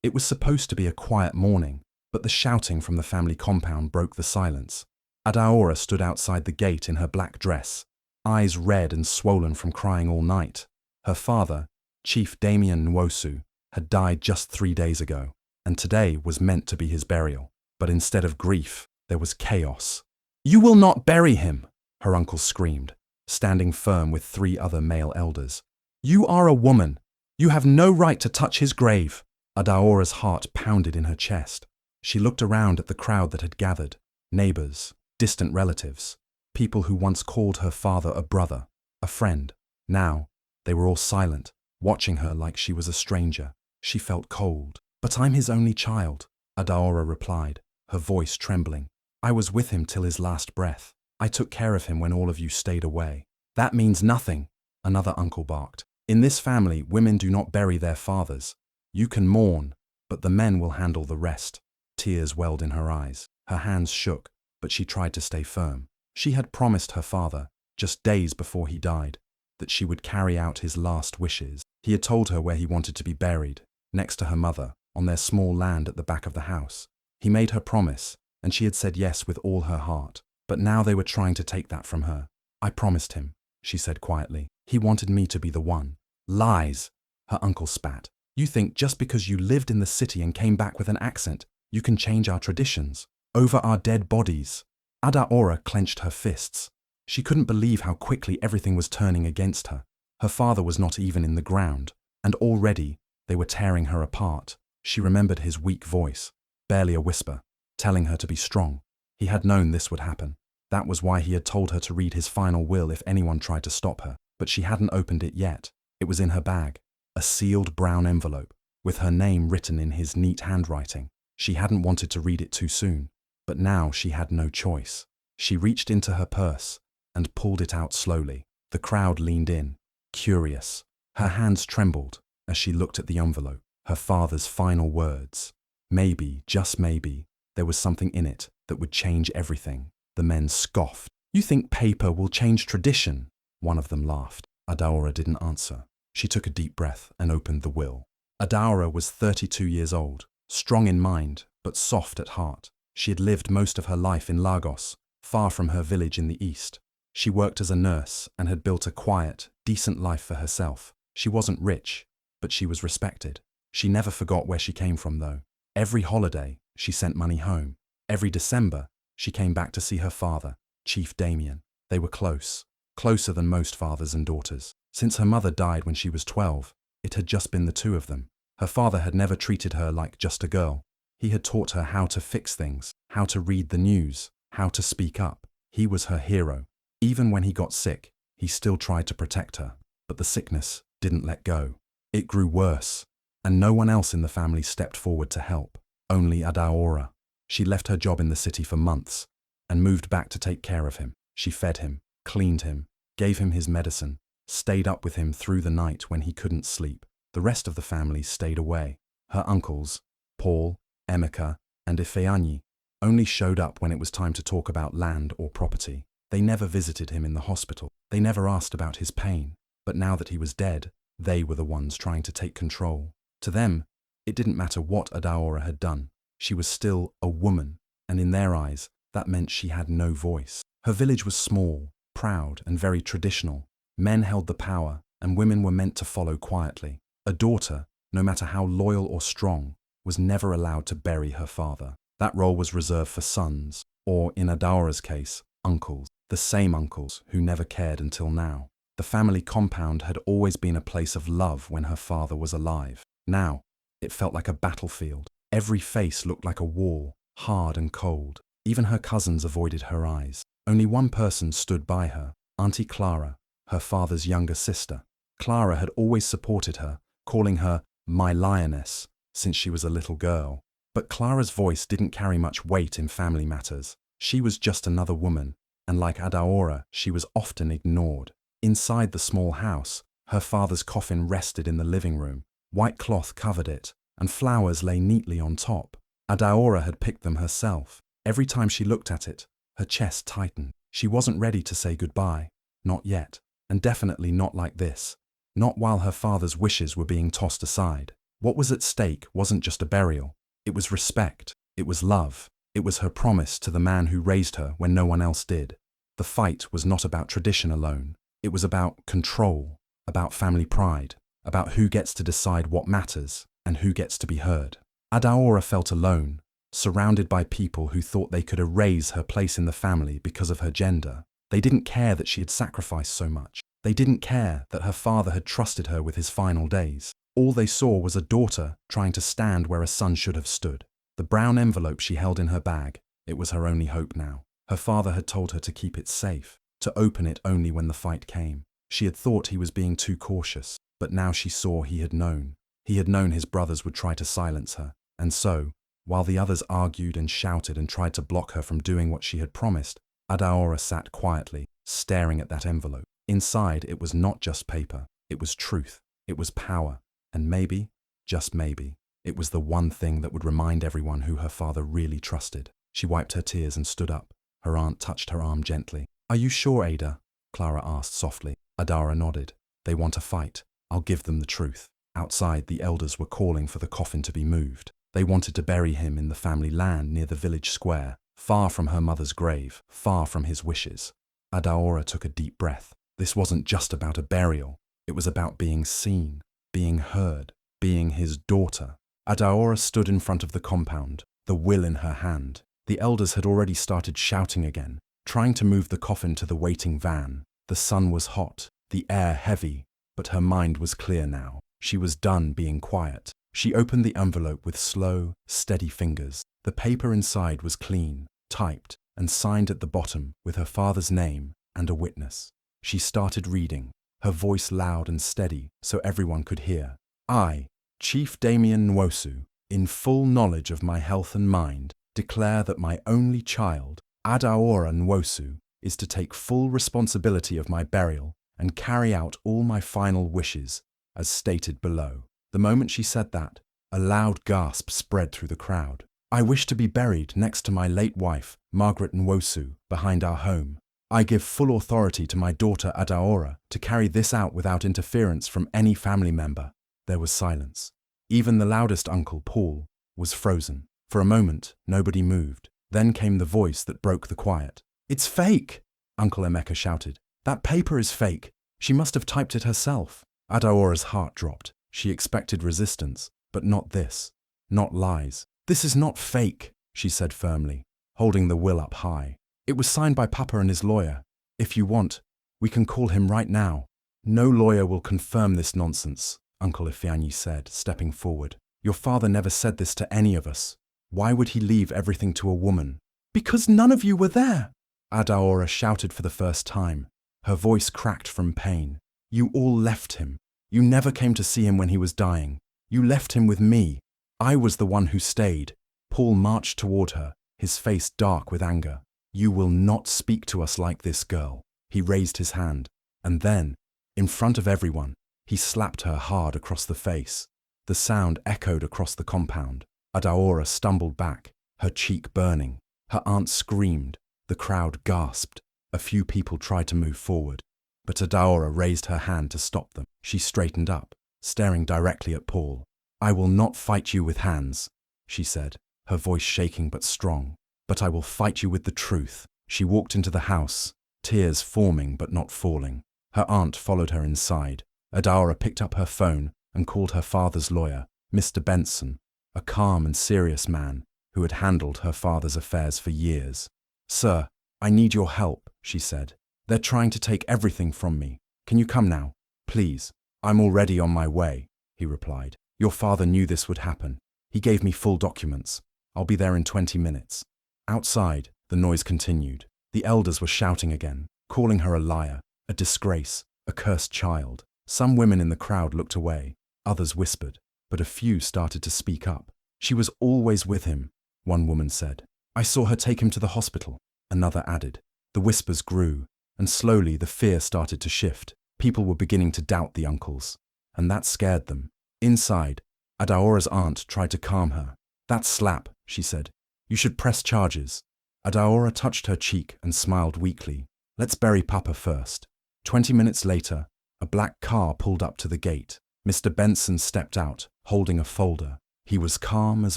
It was supposed to be a quiet morning, but the shouting from the family compound broke the silence. Adaora stood outside the gate in her black dress, eyes red and swollen from crying all night. Her father, Chief Damien Nwosu, had died just 3 days ago, and today was meant to be his burial. But instead of grief, there was chaos. "You will not bury him!" her uncle screamed, standing firm with 3 other male elders. "You are a woman. You have no right to touch his grave." Adaora's heart pounded in her chest. She looked around at the crowd that had gathered, neighbors, distant relatives, people who once called her father a brother, a friend. Now, they were all silent, watching her like she was a stranger. She felt cold. "But I'm his only child," Adaora replied, her voice trembling. "I was with him till his last breath. I took care of him when all of you stayed away." "That means nothing," another uncle barked. "In this family, women do not bury their fathers. You can mourn, but the men will handle the rest." Tears welled in her eyes. Her hands shook, but she tried to stay firm. She had promised her father, just days before he died, that she would carry out his last wishes. He had told her where he wanted to be buried, next to her mother, on their small land at the back of the house. He made her promise, and she had said yes with all her heart. But now they were trying to take that from her. "I promised him," she said quietly. "He wanted me to be the one." "Lies," her uncle spat. "You think just because you lived in the city and came back with an accent, you can change our traditions, over our dead bodies." Adaora clenched her fists. She couldn't believe how quickly everything was turning against her. Her father was not even in the ground, and already they were tearing her apart. She remembered his weak voice, barely a whisper, telling her to be strong. He had known this would happen. That was why he had told her to read his final will if anyone tried to stop her. But she hadn't opened it yet. It was in her bag, a sealed brown envelope, with her name written in his neat handwriting. She hadn't wanted to read it too soon, but now she had no choice. She reached into her purse and pulled it out slowly. The crowd leaned in, curious. Her hands trembled as she looked at the envelope. Her father's final words. Maybe, just maybe, there was something in it that would change everything. The men scoffed. "You think paper will change tradition?" One of them laughed. Adaora didn't answer. She took a deep breath and opened the will. Adaora was 32 years old, strong in mind, but soft at heart. She had lived most of her life in Lagos, far from her village in the east. She worked as a nurse and had built a quiet, decent life for herself. She wasn't rich, but she was respected. She never forgot where she came from, though. Every holiday, she sent money home. Every December, she came back to see her father, Chief Damien. They were close, closer than most fathers and daughters. Since her mother died when she was 12, it had just been the 2 of them. Her father had never treated her like just a girl. He had taught her how to fix things, how to read the news, how to speak up. He was her hero. Even when he got sick, he still tried to protect her. But the sickness didn't let go. It grew worse, and no one else in the family stepped forward to help. Only Adaora. She left her job in the city for months and moved back to take care of him. She fed him, cleaned him, gave him his medicine, stayed up with him through the night when he couldn't sleep. The rest of the family stayed away. Her uncles, Paul, Emeka, and Ifeanyi, only showed up when it was time to talk about land or property. They never visited him in the hospital. They never asked about his pain. But now that he was dead, they were the ones trying to take control. To them, it didn't matter what Adaora had done. She was still a woman, and in their eyes, that meant she had no voice. Her village was small, proud, and very traditional. Men held the power, and women were meant to follow quietly. A daughter, no matter how loyal or strong, was never allowed to bury her father. That role was reserved for sons, or in Adaora's case, uncles. The same uncles who never cared until now. The family compound had always been a place of love when her father was alive. Now, it felt like a battlefield. Every face looked like a wall, hard and cold. Even her cousins avoided her eyes. Only one person stood by her, Auntie Clara, her father's younger sister. Clara had always supported her, calling her my lioness since she was a little girl. But Clara's voice didn't carry much weight in family matters. She was just another woman, and like Adaora, she was often ignored. Inside the small house, her father's coffin rested in the living room. White cloth covered it, and flowers lay neatly on top. Adaora had picked them herself. Every time she looked at it, her chest tightened. She wasn't ready to say goodbye. Not yet. And definitely not like this. Not while her father's wishes were being tossed aside. What was at stake wasn't just a burial. It was respect. It was love. It was her promise to the man who raised her when no one else did. The fight was not about tradition alone. It was about control, about family pride, about who gets to decide what matters and who gets to be heard. Adaora felt alone, surrounded by people who thought they could erase her place in the family because of her gender. They didn't care that she had sacrificed so much. They didn't care that her father had trusted her with his final days. All they saw was a daughter trying to stand where a son should have stood. The brown envelope she held in her bag, it was her only hope now. Her father had told her to keep it safe, to open it only when the fight came. She had thought he was being too cautious, but now she saw he had known. He had known his brothers would try to silence her, and so, while the others argued and shouted and tried to block her from doing what she had promised, Adaora sat quietly, staring at that envelope. Inside, it was not just paper. It was truth. It was power. And maybe, just maybe, it was the one thing that would remind everyone who her father really trusted. She wiped her tears and stood up. Her aunt touched her arm gently. "Are you sure, Ada?" Clara asked softly. Adaora nodded. "They want a fight. I'll give them the truth." Outside, the elders were calling for the coffin to be moved. They wanted to bury him in the family land near the village square, far from her mother's grave, far from his wishes. Adaora took a deep breath. This wasn't just about a burial. It was about being seen, being heard, being his daughter. Adaora stood in front of the compound, the will in her hand. The elders had already started shouting again, trying to move the coffin to the waiting van. The sun was hot, the air heavy, but her mind was clear now. She was done being quiet. She opened the envelope with slow, steady fingers. The paper inside was clean, typed, and signed at the bottom with her father's name and a witness. She started reading, her voice loud and steady so everyone could hear. "I, Chief Damien Nwosu, in full knowledge of my health and mind, declare that my only child, Adaora Nwosu, is to take full responsibility of my burial and carry out all my final wishes, as stated below." The moment she said that, a loud gasp spread through the crowd. "I wish to be buried next to my late wife, Margaret Nwosu, behind our home. I give full authority to my daughter Adaora to carry this out without interference from any family member." There was silence. Even the loudest uncle, Paul, was frozen. For a moment, nobody moved. Then came the voice that broke the quiet. "It's fake!" Uncle Emeka shouted. "That paper is fake. She must have typed it herself." Adaora's heart dropped. She expected resistance, but not this. Not lies. "This is not fake," she said firmly, holding the will up high. "It was signed by Papa and his lawyer. If you want, we can call him right now." "No lawyer will confirm this nonsense," Uncle Ifeanyi said, stepping forward. "Your father never said this to any of us. Why would he leave everything to a woman?" "Because none of you were there," Adaora shouted for the first time. Her voice cracked from pain. "You all left him. You never came to see him when he was dying. You left him with me. I was the one who stayed." Paul marched toward her, his face dark with anger. "You will not speak to us like this, girl." He raised his hand, and then, in front of everyone, he slapped her hard across the face. The sound echoed across the compound. Adaora stumbled back, her cheek burning. Her aunt screamed. The crowd gasped. A few people tried to move forward, but Adaora raised her hand to stop them. She straightened up, staring directly at Paul. "I will not fight you with hands," she said, her voice shaking but strong. "But I will fight you with the truth." She walked into the house, tears forming but not falling. Her aunt followed her inside. Adaora picked up her phone and called her father's lawyer, Mr. Benson, a calm and serious man who had handled her father's affairs for years. "Sir, I need your help," she said. "They're trying to take everything from me. Can you come now? Please." "I'm already on my way," he replied. "Your father knew this would happen. He gave me full documents. I'll be there in 20 minutes. Outside, the noise continued. The elders were shouting again, calling her a liar, a disgrace, a cursed child. Some women in the crowd looked away, others whispered, but a few started to speak up. "She was always with him," one woman said. "I saw her take him to the hospital," another added. The whispers grew, and slowly the fear started to shift. People were beginning to doubt the uncles, and that scared them. Inside, Adaora's aunt tried to calm her. "That slap," she said. "You should press charges." Adaora touched her cheek and smiled weakly. "Let's bury Papa first." 20 minutes later, a black car pulled up to the gate. Mr. Benson stepped out, holding a folder. He was calm as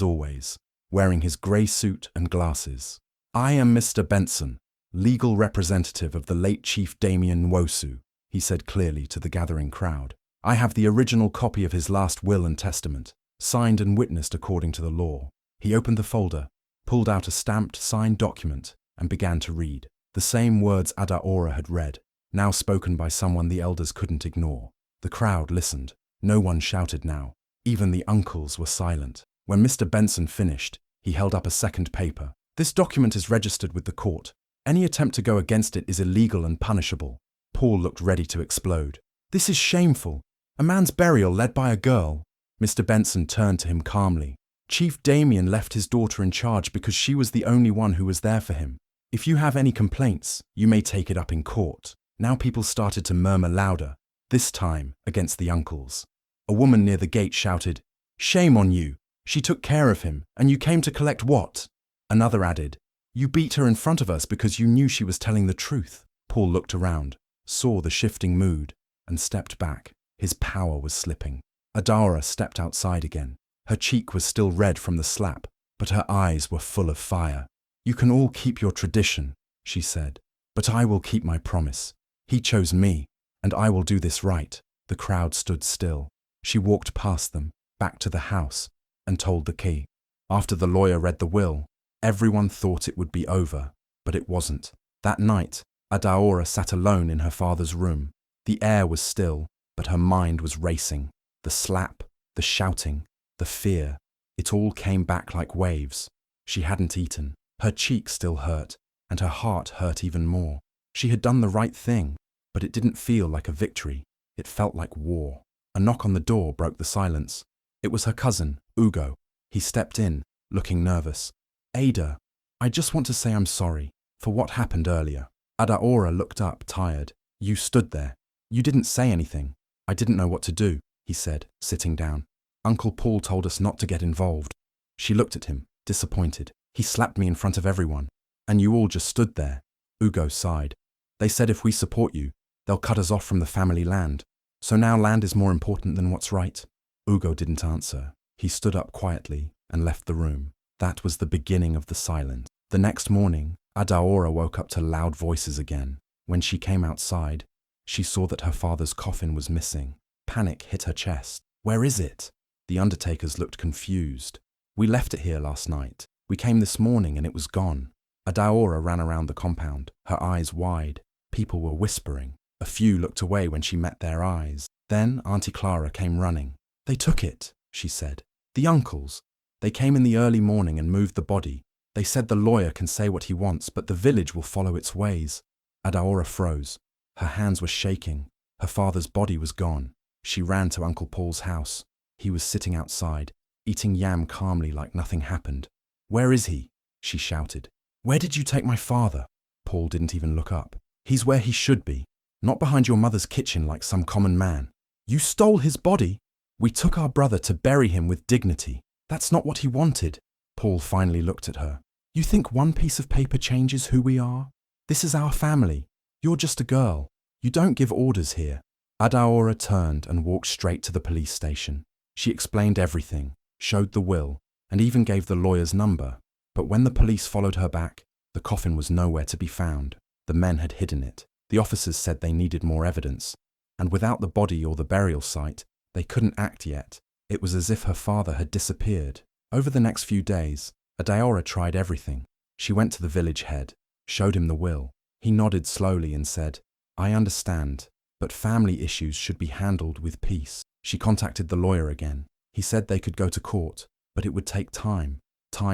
always, wearing his grey suit and glasses. "I am Mr. Benson, legal representative of the late Chief Damien Nwosu," he said clearly to the gathering crowd. "I have the original copy of his last will and testament, signed and witnessed according to the law." He opened the folder, pulled out a stamped, signed document, and began to read. The same words Adaora had read, now spoken by someone the elders couldn't ignore. The crowd listened. No one shouted now. Even the uncles were silent. When Mr. Benson finished, he held up a second paper. "This document is registered with the court. Any attempt to go against it is illegal and punishable." Paul looked ready to explode. "This is shameful. A man's burial led by a girl." Mr. Benson turned to him calmly. "Chief Damien left his daughter in charge because she was the only one who was there for him. If you have any complaints, you may take it up in court." Now people started to murmur louder, this time against the uncles. A woman near the gate shouted, "Shame on you! She took care of him, and you came to collect what?" Another added, "You beat her in front of us because you knew she was telling the truth." Paul looked around, saw the shifting mood, and stepped back. His power was slipping. Adaora stepped outside again. Her cheek was still red from the slap, but her eyes were full of fire. "You can all keep your tradition," she said, "but I will keep my promise. He chose me, and I will do this right." The crowd stood still. She walked past them, back to the house, and told the key. After the lawyer read the will, everyone thought it would be over, but it wasn't. That night, Adaora sat alone in her father's room. The air was still, but her mind was racing. The slap, the shouting, the fear, it all came back like waves. She hadn't eaten. Her cheek still hurt, and her heart hurt even more. She had done the right thing, but it didn't feel like a victory. It felt like war. A knock on the door broke the silence. It was her cousin, Ugo. He stepped in, looking nervous. "Ada, I just want to say I'm sorry for what happened earlier." Adaora looked up, tired. "You stood there. You didn't say anything." "I didn't know what to do," he said, sitting down. "Uncle Paul told us not to get involved." She looked at him, disappointed. "He slapped me in front of everyone, and you all just stood there." Ugo sighed. "They said if we support you, they'll cut us off from the family land. So now land is more important than what's right." Ugo didn't answer. He stood up quietly and left the room. That was the beginning of the silence. The next morning, Adaora woke up to loud voices again. When she came outside, she saw that her father's coffin was missing. Panic hit her chest. "Where is it?" The undertakers looked confused. "We left it here last night. We came this morning and it was gone." Adaora ran around the compound, her eyes wide. People were whispering. A few looked away when she met their eyes. Then Auntie Clara came running. "They took it," she said. "The uncles. They came in the early morning and moved the body. They said the lawyer can say what he wants, but the village will follow its ways." Adaora froze. Her hands were shaking. Her father's body was gone. She ran to Uncle Paul's house. He was sitting outside, eating yam calmly like nothing happened. "Where is he?" she shouted. "Where did you take my father?" Paul didn't even look up. "He's where he should be, not behind your mother's kitchen like some common man." "You stole his body?" "We took our brother to bury him with dignity. That's not what he wanted." Paul finally looked at her. "You think one piece of paper changes who we are? This is our family. You're just a girl. You don't give orders here." Adaora turned and walked straight to the police station. She explained everything, showed the will, and even gave the lawyer's number. But when the police followed her back, the coffin was nowhere to be found. The men had hidden it. The officers said they needed more evidence, and without the body or the burial site, they couldn't act yet. It was as if her father had disappeared. Over the next few days, Adaora tried everything. She went to the village head, showed him the will. He nodded slowly and said, "I understand, but family issues should be handled with peace." She contacted the lawyer again. He said they could go to court, but it would take time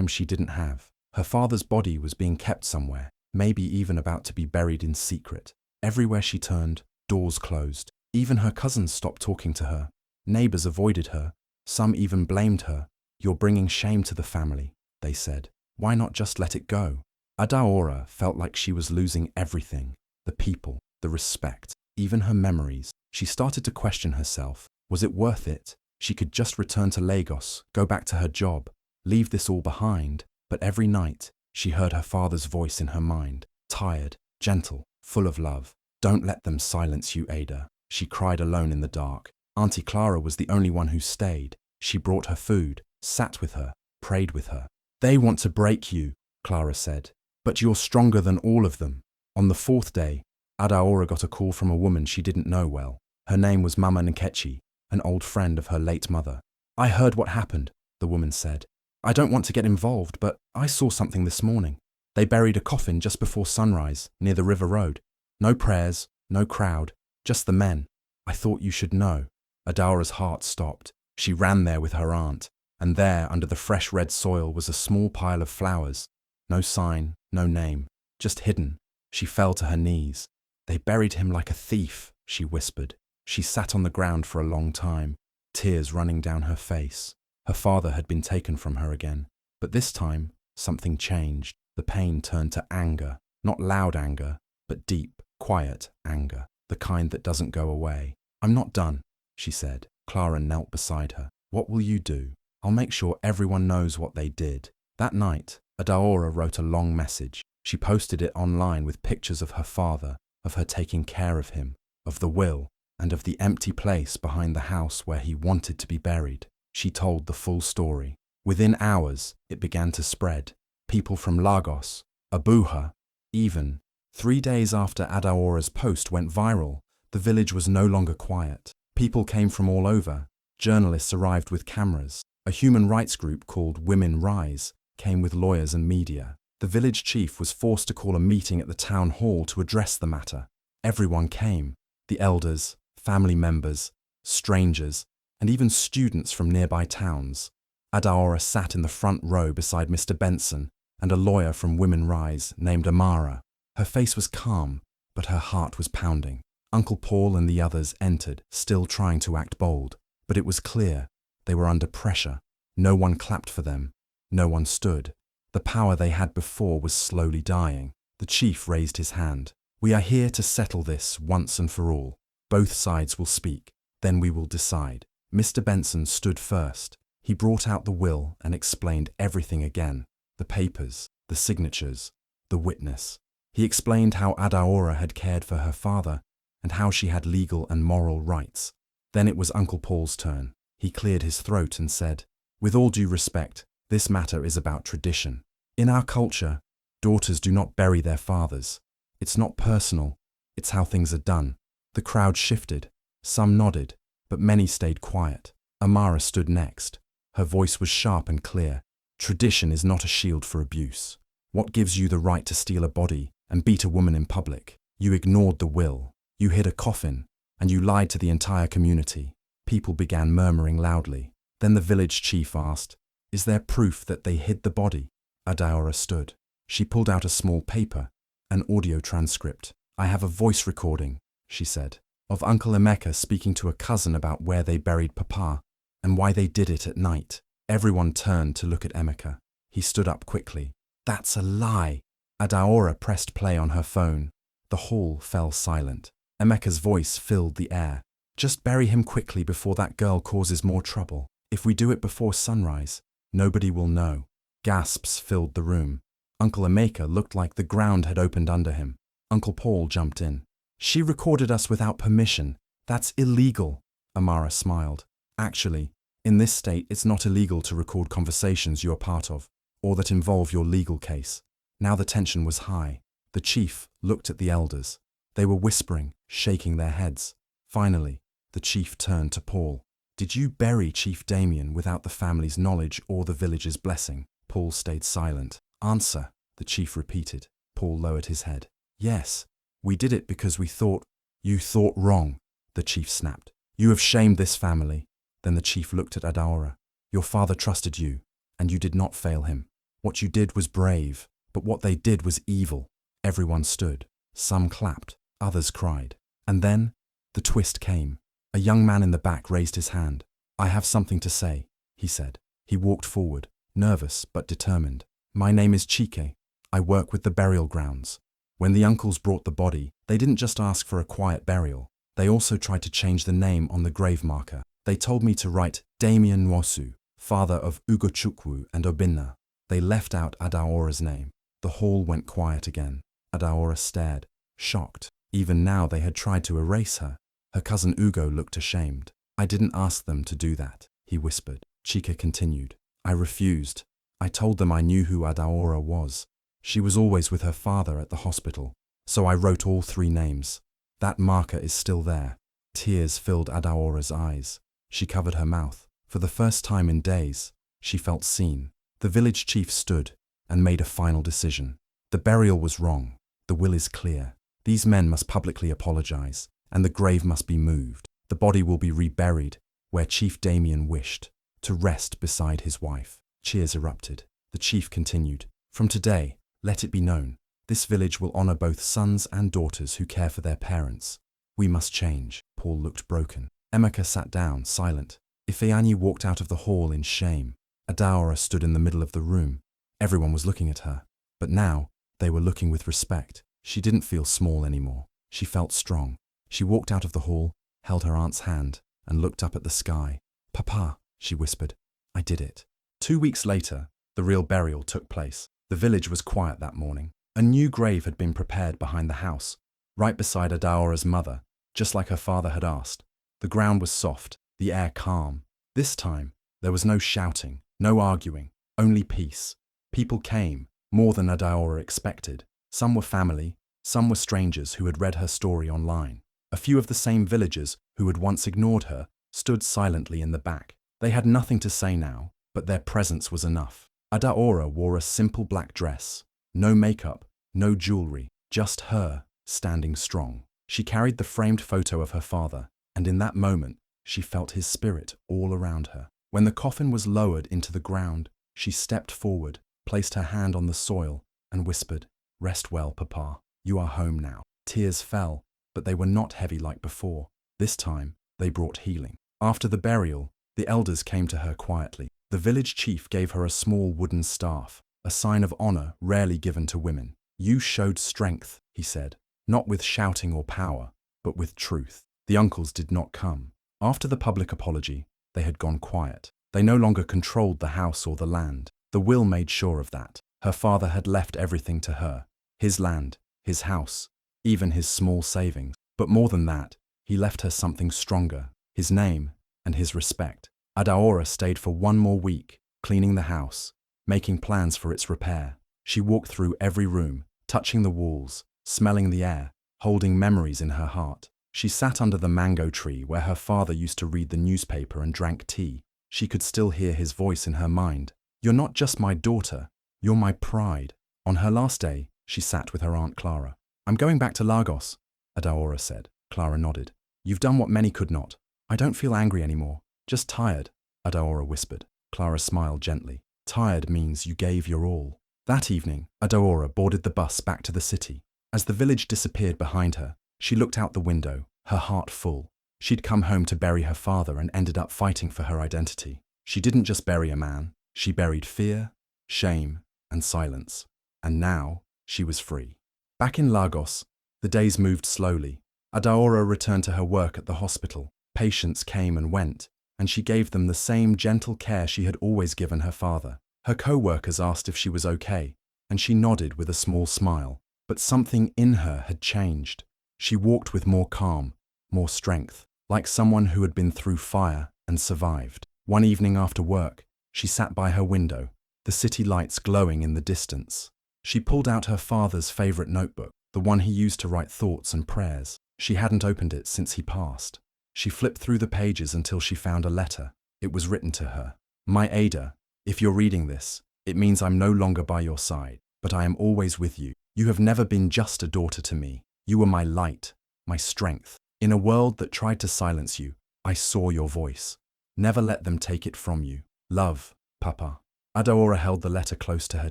she didn't have. Her father's body was being kept somewhere, maybe even about to be buried in secret. Everywhere she turned, doors closed. Even her cousins stopped talking to her. Neighbors avoided her. Some even blamed her. "You're bringing shame to the family," they said. "Why not just let it go?" Adaora felt like she was losing everything. The people, the respect, even her memories. She started to question herself. Was it worth it? She could just return to Lagos, go back to her job, leave this all behind. But every night, she heard her father's voice in her mind, tired, gentle, full of love. "Don't let them silence you, Ada," she cried alone in the dark. Auntie Clara was the only one who stayed. She brought her food, sat with her, prayed with her. "They want to break you," Clara said, "but you're stronger than all of them." On the fourth day, Adaora got a call from a woman she didn't know well. Her name was Mama Nkechi, an old friend of her late mother. "I heard what happened," the woman said. "I don't want to get involved, but I saw something this morning. They buried a coffin just before sunrise, near the river road. No prayers, no crowd, just the men. I thought you should know." Adaora's heart stopped. She ran there with her aunt, and there, under the fresh red soil, was a small pile of flowers. No sign, no name, just hidden. She fell to her knees. "They buried him like a thief," she whispered. She sat on the ground for a long time, tears running down her face. Her father had been taken from her again, but this time something changed. The pain turned to anger, not loud anger, but deep, quiet anger, the kind that doesn't go away. "I'm not done," she said. Clara knelt beside her. "What will you do?" "I'll make sure everyone knows what they did." That night, Adaora wrote a long message. She posted it online with pictures of her father, of her taking care of him, of the will, and of the empty place behind the house where he wanted to be buried. She told the full story. Within hours, it began to spread. People from Lagos, Abuja, even. 3 days after Adaora's post went viral, the village was no longer quiet. People came from all over. Journalists arrived with cameras. A human rights group called Women Rise came with lawyers and media. The village chief was forced to call a meeting at the town hall to address the matter. Everyone came. The elders, family members, strangers, and even students from nearby towns. Adaora sat in the front row beside Mr. Benson and a lawyer from Women Rise named Amara. Her face was calm, but her heart was pounding. Uncle Paul and the others entered, still trying to act bold, but it was clear they were under pressure. No one clapped for them. No one stood. The power they had before was slowly dying. The chief raised his hand. "We are here to settle this once and for all. Both sides will speak. Then we will decide." Mr. Benson stood first. He brought out the will and explained everything again. The papers, the signatures, the witness. He explained how Adaora had cared for her father and how she had legal and moral rights. Then it was Uncle Paul's turn. He cleared his throat and said, "With all due respect, this matter is about tradition. In our culture, daughters do not bury their fathers. It's not personal, it's how things are done." The crowd shifted. Some nodded, but many stayed quiet. Amara stood next. Her voice was sharp and clear. "Tradition is not a shield for abuse. What gives you the right to steal a body and beat a woman in public? You ignored the will. You hid a coffin, and you lied to the entire community." People began murmuring loudly. Then the village chief asked, "Is there proof that they hid the body?" Adaora stood. She pulled out a small paper, an audio transcript. "I have a voice recording," she said, "of Uncle Emeka speaking to a cousin about where they buried Papa and why they did it at night." Everyone turned to look at Emeka. He stood up quickly. "That's a lie." Adaora pressed play on her phone. The hall fell silent. Emeka's voice filled the air. "Just bury him quickly before that girl causes more trouble. If we do it before sunrise, nobody will know." Gasps filled the room. Uncle Emeka looked like the ground had opened under him. Uncle Paul jumped in. "She recorded us without permission. That's illegal." Amara smiled. "Actually, in this state, it's not illegal to record conversations you're part of, or that involve your legal case." Now the tension was high. The chief looked at the elders. They were whispering, shaking their heads. Finally, the chief turned to Paul. "Did you bury Chief Damien without the family's knowledge or the village's blessing?" Paul stayed silent. "Answer," the chief repeated. Paul lowered his head. "Yes, we did it because we thought—" "You thought wrong," the chief snapped. "You have shamed this family." Then the chief looked at Adaora. "Your father trusted you, and you did not fail him. What you did was brave, but what they did was evil." Everyone stood. Some clapped, others cried. And then, the twist came. A young man in the back raised his hand. "I have something to say," he said. He walked forward, nervous but determined. "My name is Chike. I work with the burial grounds. When the uncles brought the body, they didn't just ask for a quiet burial. They also tried to change the name on the grave marker. They told me to write Damien Nwosu, father of Ugochukwu and Obinna. They left out Adaora's name." The hall went quiet again. Adaora stared, shocked. Even now they had tried to erase her. Her cousin Ugo looked ashamed. I didn't ask them to do that, he whispered. Chica continued. I refused. I told them I knew who Adaora was. She was always with her father at the hospital. So I wrote all 3 names. That marker is still there. Tears filled Adaora's eyes. She covered her mouth. For the first time in days, she felt seen. The village chief stood and made a final decision. The burial was wrong. The will is clear. These men must publicly apologize, and the grave must be moved. The body will be reburied where Chief Damien wished, to rest beside his wife. Cheers erupted. The chief continued. From today, let it be known, this village will honor both sons and daughters who care for their parents. We must change. Paul looked broken. Emeka sat down, silent. Ifeanyi walked out of the hall in shame. Adaora stood in the middle of the room. Everyone was looking at her. But now, they were looking with respect. She didn't feel small anymore. She felt strong. She walked out of the hall, held her aunt's hand, and looked up at the sky. Papa, she whispered, I did it. 2 weeks later, the real burial took place. The village was quiet that morning. A new grave had been prepared behind the house, right beside Adaora's mother, just like her father had asked. The ground was soft, the air calm. This time, there was no shouting, no arguing, only peace. People came, more than Adaora expected. Some were family, some were strangers who had read her story online. A few of the same villagers who had once ignored her stood silently in the back. They had nothing to say now, but their presence was enough. Adaora wore a simple black dress. No makeup, no jewelry, just her, standing strong. She carried the framed photo of her father, and in that moment, she felt his spirit all around her. When the coffin was lowered into the ground, she stepped forward, placed her hand on the soil, and whispered, Rest well, Papa. You are home now. Tears fell, but they were not heavy like before. This time, they brought healing. After the burial, the elders came to her quietly. The village chief gave her a small wooden staff, a sign of honor rarely given to women. You showed strength, he said, not with shouting or power, but with truth. The uncles did not come. After the public apology, they had gone quiet. They no longer controlled the house or the land. The will made sure of that. Her father had left everything to her. His land, his house, even his small savings. But more than that, he left her something stronger, his name and his respect. Adaora stayed for 1 more week, cleaning the house, making plans for its repair. She walked through every room, touching the walls, smelling the air, holding memories in her heart. She sat under the mango tree where her father used to read the newspaper and drank tea. She could still hear his voice in her mind. You're not just my daughter, you're my pride. On her last day, she sat with her Aunt Clara. I'm going back to Lagos, Adaora said. Clara nodded. You've done what many could not. I don't feel angry anymore, just tired, Adaora whispered. Clara smiled gently. Tired means you gave your all. That evening, Adaora boarded the bus back to the city. As the village disappeared behind her, she looked out the window, her heart full. She'd come home to bury her father and ended up fighting for her identity. She didn't just bury a man, she buried fear, shame, and silence. And now, she was free. Back in Lagos, the days moved slowly. Adaora returned to her work at the hospital. Patients came and went, and she gave them the same gentle care she had always given her father. Her co-workers asked if she was okay, and she nodded with a small smile. But something in her had changed. She walked with more calm, more strength, like someone who had been through fire and survived. One evening after work, she sat by her window, the city lights glowing in the distance. She pulled out her father's favorite notebook, the one he used to write thoughts and prayers. She hadn't opened it since he passed. She flipped through the pages until she found a letter. It was written to her. My Ada, if you're reading this, it means I'm no longer by your side, but I am always with you. You have never been just a daughter to me. You were my light, my strength. In a world that tried to silence you, I saw your voice. Never let them take it from you. Love, Papa. Adaora held the letter close to her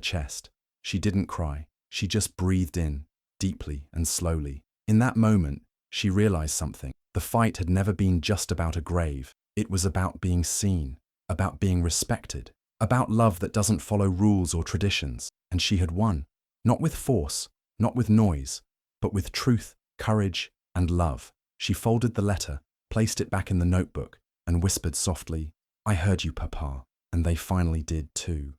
chest. She didn't cry. She just breathed in, deeply and slowly. In that moment, she realized something. The fight had never been just about a grave. It was about being seen, about being respected, about love that doesn't follow rules or traditions. And she had won. Not with force, not with noise, but with truth, courage, and love. She folded the letter, placed it back in the notebook, and whispered softly, I heard you, Papa, and they finally did too.